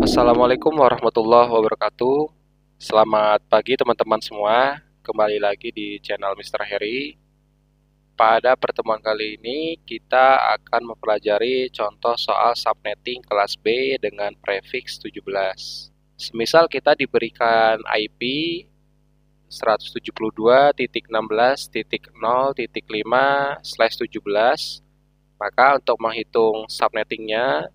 Assalamualaikum warahmatullahi wabarakatuh. Selamat pagi teman-teman semua. Kembali lagi di channel Mr. Heri. Pada pertemuan kali ini kita akan mempelajari contoh soal subnetting kelas B dengan prefix 17. Semisal kita diberikan IP 172.16.0.5/17, maka untuk menghitung subnettingnya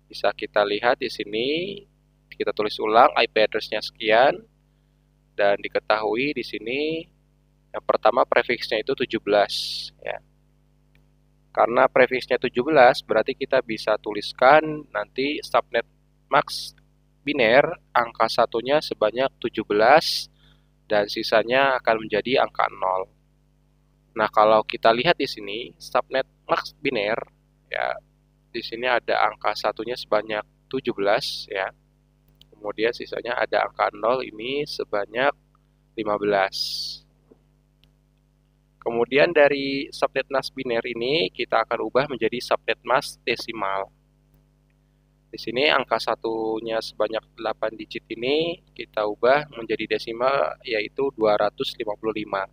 bisa kita lihat di sini, kita tulis ulang IP address-nya sekian, dan diketahui di sini yang pertama prefixnya itu 17 ya. Karena prefixnya 17 berarti kita bisa tuliskan nanti subnet max biner angka satunya sebanyak 17 dan sisanya akan menjadi angka 0. Nah, kalau kita lihat di sini subnet max biner ya, di sini ada angka satunya sebanyak 17 ya. Kemudian sisanya ada angka 0 ini sebanyak 15. Kemudian dari subnet mask biner ini kita akan ubah menjadi subnet mask desimal. Di sini angka satunya sebanyak 8 digit ini kita ubah menjadi desimal yaitu 255.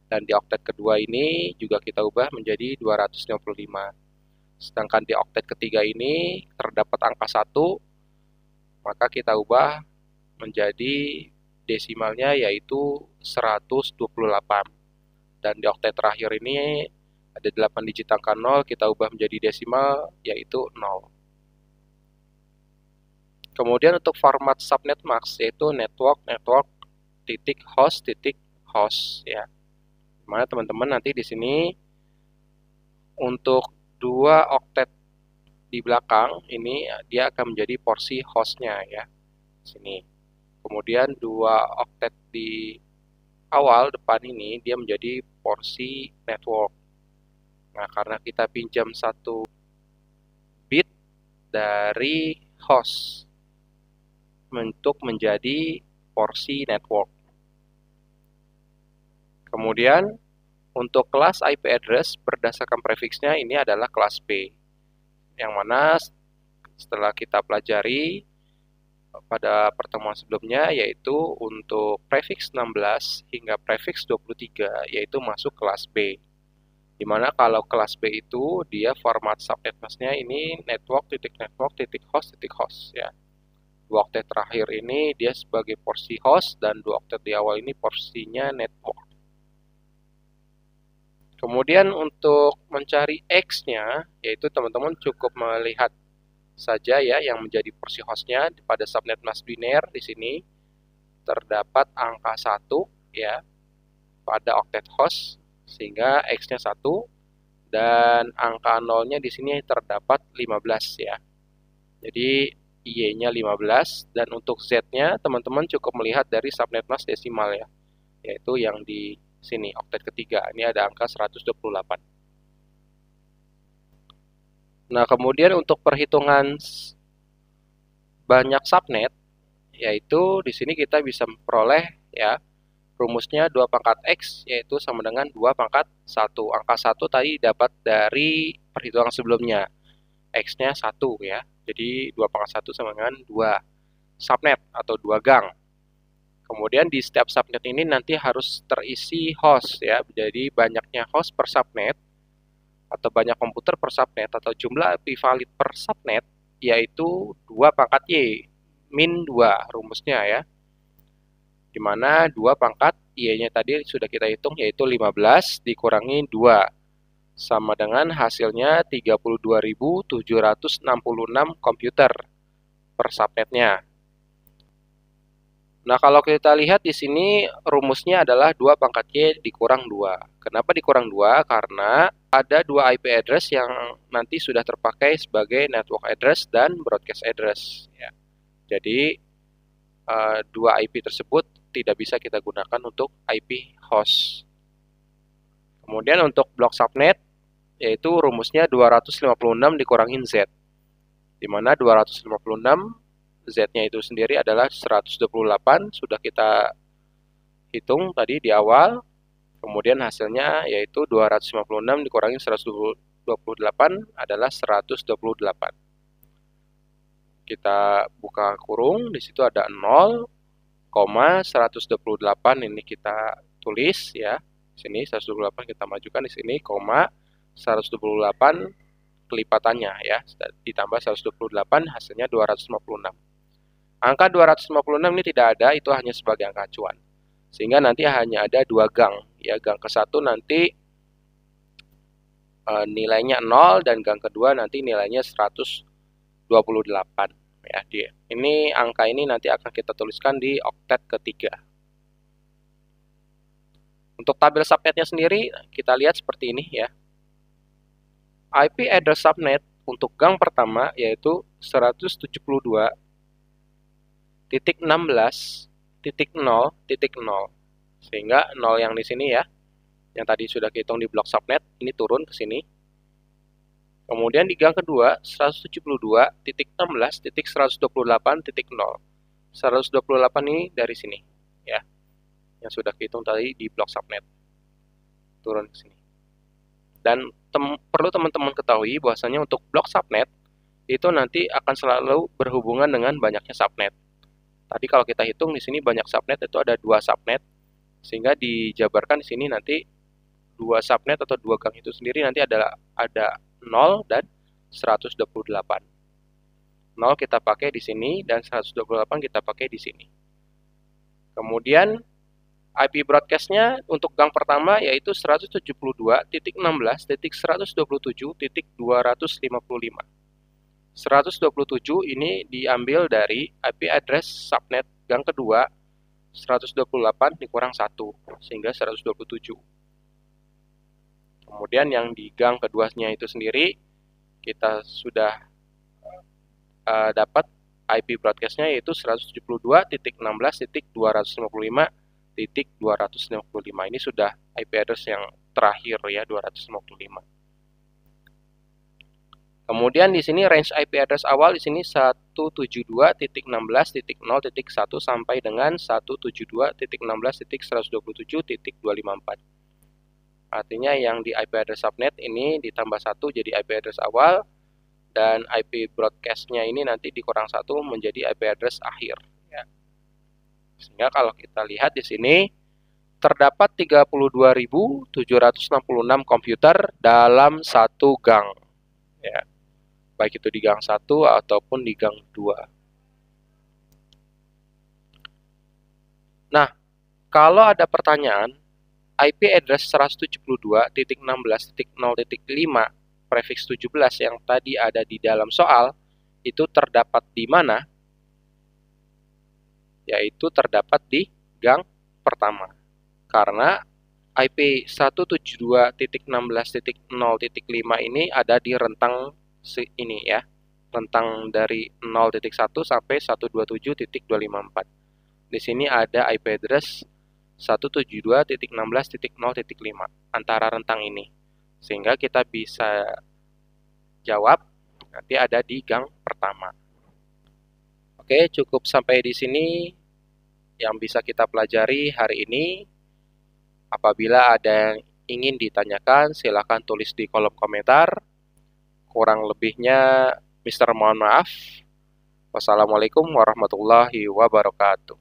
Dan di oktet kedua ini juga kita ubah menjadi 255. Sedangkan di oktet ketiga ini terdapat angka 1, maka kita ubah menjadi desimalnya yaitu 128. Dan di oktet terakhir ini ada 8 digit angka 0, kita ubah menjadi desimal yaitu 0. Kemudian untuk format subnet max yaitu network titik host ya. Dimana teman-teman nanti di sini untuk 2 oktet di belakang ini dia akan menjadi porsi hostnya ya. Sini. Kemudian 2 oktet di awal depan ini dia menjadi porsi network. Nah, karena kita pinjam 1 bit dari host untuk menjadi porsi network. Kemudian untuk kelas IP address berdasarkan prefixnya ini adalah kelas B, yang mana setelah kita pelajari pada pertemuan sebelumnya yaitu untuk prefix 16 hingga prefix 23 yaitu masuk kelas B. Dimana kalau kelas B itu dia format subnet masknya ini network titik host ya. 2 oktet terakhir ini dia sebagai porsi host dan 2 oktet di awal ini porsinya network. Kemudian untuk mencari X-nya yaitu teman-teman cukup melihat saja ya yang menjadi porsi hostnya pada subnet mask biner di sini terdapat angka 1 ya pada oktet host sehingga X-nya 1 dan angka 0-nya di sini terdapat 15 ya. Jadi Y-nya 15 dan untuk Z-nya teman-teman cukup melihat dari subnet mask desimal ya. Yaitu yang di sini oktet ketiga. Ini ada angka 128. Nah, kemudian untuk perhitungan banyak subnet yaitu di sini kita bisa memperoleh ya rumusnya 2 pangkat X yaitu sama dengan 2 pangkat 1. Angka 1 tadi dapat dari perhitungan sebelumnya. X-nya 1 ya. Jadi 2 pangkat 1 sama dengan 2 subnet atau 2 gang. Kemudian di setiap subnet ini nanti harus terisi host ya. Jadi banyaknya host per subnet atau banyak komputer per subnet atau jumlah IP valid per subnet yaitu 2 pangkat Y min 2 rumusnya ya. Dimana 2 pangkat Y-nya tadi sudah kita hitung yaitu 15 dikurangi 2 sama dengan hasilnya 32.766 komputer per subnetnya. Nah, kalau kita lihat di sini rumusnya adalah 2 pangkat Y dikurang 2. Kenapa dikurang 2? Karena ada 2 IP address yang nanti sudah terpakai sebagai network address dan broadcast address ya. Jadi 2 IP tersebut tidak bisa kita gunakan untuk IP host. Kemudian untuk blok subnet yaitu rumusnya 256 dikurangin Z. Di mana 256 Z-nya itu sendiri adalah 128 sudah kita hitung tadi di awal. Kemudian hasilnya yaitu 256 dikurangi 128 adalah 128. Kita buka kurung, di situ ada 0,128 ini kita tulis ya. Di sini 128 kita majukan di sini, 128 kelipatannya ya. Ditambah 128 hasilnya 256. Angka 256 ini tidak ada, itu hanya sebagai angka acuan. Sehingga nanti hanya ada 2 gang ya. Gang ke-1 nanti nilainya 0 dan gang kedua nanti nilainya 128 ya. Ini angka ini nanti akan kita tuliskan di oktet ketiga. Untuk tabel subnetnya sendiri kita lihat seperti ini ya. IP address subnet untuk gang pertama yaitu 172.16.0.0, sehingga 0 yang di sini ya, yang tadi sudah dihitung di blok subnet, ini turun ke sini. Kemudian di gang kedua 172.16.128.0. 128 ini dari sini ya, yang sudah dihitung tadi di blok subnet, turun ke sini. Dan perlu teman-teman ketahui bahwasanya untuk blok subnet itu nanti akan selalu berhubungan dengan banyaknya subnet. Tadi kalau kita hitung di sini banyak subnet itu ada 2 subnet, sehingga dijabarkan di sini nanti 2 subnet atau 2 gang itu sendiri nanti ada 0 dan 128. 0 kita pakai di sini dan 128 kita pakai di sini. Kemudian IP broadcast-nya untuk gang pertama yaitu 172.16.127.255. 127 ini diambil dari IP address subnet gang kedua 128 dikurang 1 sehingga 127. Kemudian yang di gang keduanya itu sendiri kita sudah dapat IP broadcast-nya yaitu 172.16.255.255. Ini sudah IP address yang terakhir ya, 255. Kemudian di sini range IP address awal di sini 172.16.0.1 sampai dengan 172.16.127.254. Artinya yang di IP address subnet ini ditambah 1 jadi IP address awal, dan IP broadcast-nya ini nanti dikurang 1 menjadi IP address akhir ya. Sehingga kalau kita lihat di sini terdapat 32.766 komputer dalam satu gang ya. Baik itu di gang 1 ataupun di gang 2. Nah, kalau ada pertanyaan IP address 172.16.0.5 prefix 17 yang tadi ada di dalam soal itu terdapat di mana? Yaitu terdapat di gang pertama. Karena IP 172.16.0.5 ini ada di rentang ini ya. Rentang dari 0.1 sampai 127.254. Di sini ada IP address 172.16.0.5 antara rentang ini. Sehingga kita bisa jawab nanti ada di gang pertama. Oke, cukup sampai di sini yang bisa kita pelajari hari ini. Apabila ada yang ingin ditanyakan, silakan tulis di kolom komentar. Kurang lebihnya, Mister mohon maaf. Wassalamualaikum warahmatullahi wabarakatuh.